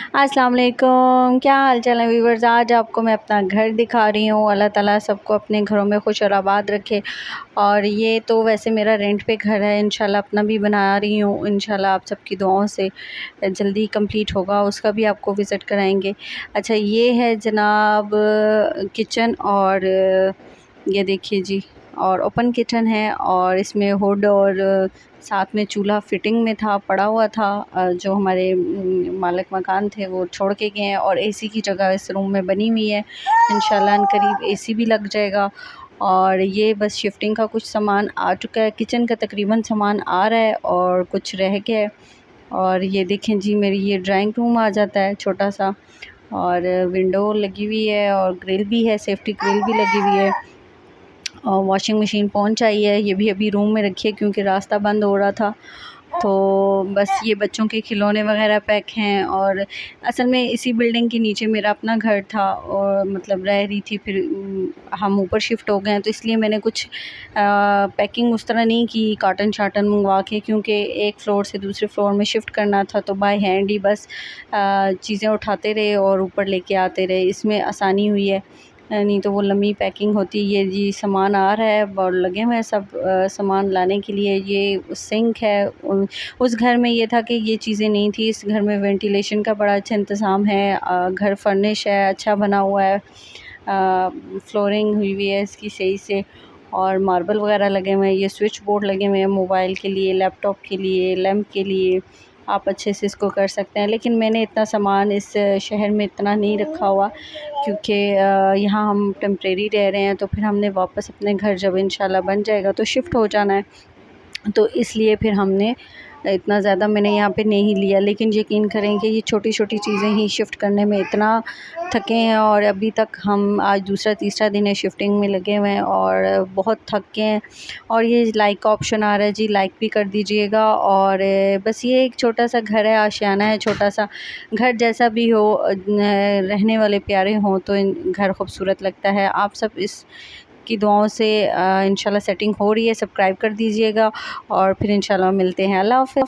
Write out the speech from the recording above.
अस्सलाम वालेकुम, क्या हाल चाल है व्यूवर्स। आज आपको मैं अपना घर दिखा रही हूँ। अल्लाह ताला सबको अपने घरों में खुश और आबाद रखे। और ये तो वैसे मेरा रेंट पे घर है, इंशाल्लाह अपना भी बना रही हूँ। इंशाल्लाह आप सबकी दुआओं से जल्दी कंप्लीट होगा, उसका भी आपको विज़िट कराएंगे। अच्छा, ये है जनाब किचन, और ये देखिए जी, और ओपन किचन है, और इसमें हुड और साथ में चूल्हा फिटिंग में था, पड़ा हुआ था। जो हमारे मालिक मकान थे वो छोड़ के गए हैं, और एसी की जगह इस रूम में बनी हुई है। इंशाल्लाह अनकरीब एसी भी लग जाएगा। और ये बस शिफ्टिंग का कुछ सामान आ चुका है, किचन का तकरीबन सामान आ रहा है और कुछ रह गया है। और ये देखें जी, मेरी ये ड्राइंग रूम आ जाता है छोटा सा, और विंडो लगी हुई है और ग्रिल भी है, सेफ्टी ग्रिल भी लगी हुई है। और वॉशिंग मशीन पहुंच आई है, ये भी अभी रूम में रखी है क्योंकि रास्ता बंद हो रहा था। तो बस ये बच्चों के खिलौने वगैरह पैक हैं। और असल में इसी बिल्डिंग के नीचे मेरा अपना घर था, और मतलब रह रही थी, फिर हम ऊपर शिफ्ट हो गए हैं, तो इसलिए मैंने कुछ पैकिंग उस तरह नहीं की कार्टन शार्टन मंगवा के, क्योंकि एक फ़्लोर से दूसरे फ्लोर में शिफ्ट करना था, तो बाय हैंड ही बस चीज़ें उठाते रहे और ऊपर लेके आते रहे, इसमें आसानी हुई है। नहीं तो वो लंबी पैकिंग होती। ये जी सामान आ रहा है और लगे हुए हैं सब सामान लाने के लिए। ये सिंक है, उस घर में ये था कि ये चीज़ें नहीं थी। इस घर में वेंटिलेशन का बड़ा अच्छा इंतज़ाम है, घर फर्निश है, अच्छा बना हुआ है, फ्लोरिंग हुई हुई है इसकी सही से, और मार्बल वगैरह लगे हुए हैं। ये स्विच बोर्ड लगे हुए हैं मोबाइल के लिए, लैपटॉप के लिए, लैंप के लिए, आप अच्छे से इसको कर सकते हैं। लेकिन मैंने इतना सामान इस शहर में इतना नहीं रखा हुआ, क्योंकि यहाँ हम टेम्परेरी रह रहे हैं, तो फिर हमने वापस अपने घर जब इंशाल्लाह बन जाएगा तो शिफ्ट हो जाना है, तो इसलिए फिर हमने इतना ज़्यादा मैंने यहाँ पे नहीं लिया। लेकिन यकीन करें कि ये छोटी छोटी चीज़ें ही शिफ्ट करने में इतना थके हैं, और अभी तक हम आज दूसरा तीसरा दिन है शिफ्टिंग में लगे हुए हैं और बहुत थक गए हैं। और ये लाइक का ऑप्शन आ रहा है जी, लाइक भी कर दीजिएगा। और बस ये एक छोटा सा घर है, आशियाना है छोटा सा। घर जैसा भी हो, रहने वाले प्यारे हों तो घर खूबसूरत लगता है। आप सब इस की दुआओं से इंशाल्लाह सेटिंग हो रही है। सब्सक्राइब कर दीजिएगा, और फिर इंशाल्लाह मिलते हैं। अल्लाह हाफ़िज़।